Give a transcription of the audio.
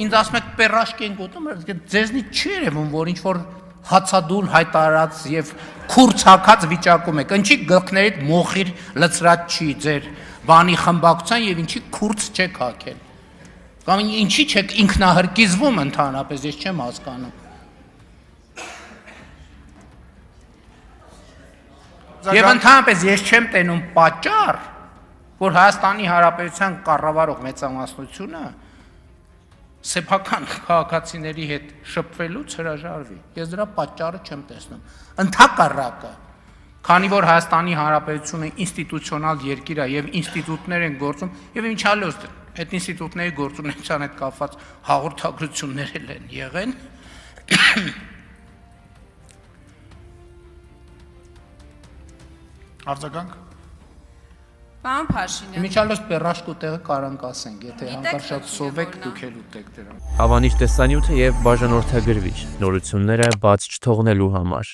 Ինձ ասում եք պերաշկի ենք ուտում, ձեզնից չի երևում, որ ինչ-որ հացադուլ հայտարած եւ քուրց հակած վիճակում եք, ինչի գլխներիդ մոխիր լծրած չի ձեր բանի խմբակցության եւ ինչի քուրց չեք հակել։ Կամ ինչի չեք ինքնահրկիզվում ընդհանրապես, ես չեմ հասկանում։ Եվ ընդհանրապես ես չեմ տենում պատճառ, որ Հայաստանի Հանրապետության կառավարող մեծամասնությունը սեփական քաղաքացիների հետ շփվելուց հրաժարվի։ Ես դրա պատճառը չեմ տեսնում։ Ընդհակառակը, քանի որ Հայաստանի Հանրապետությունը ինստիտուցիոնալ երկիր է եւ ինստիտուտներ են գործում, եւ ինչ ալոց այդ ինստիտուտների գործունեության հետ կապված հաղորդագրություններ են եղել, Արձագանք։ Պարոն Փաշինյան։ Իմիջիալոց պերաշկու տեղը կարանք ասենք, եթե հանկարծ շատ սովեք դուք էլ ուտեք դրան։ Հավանիչ տեսանյութը եւ բաժանորդագրվիչ նորությունները բաց չթողնելու համար։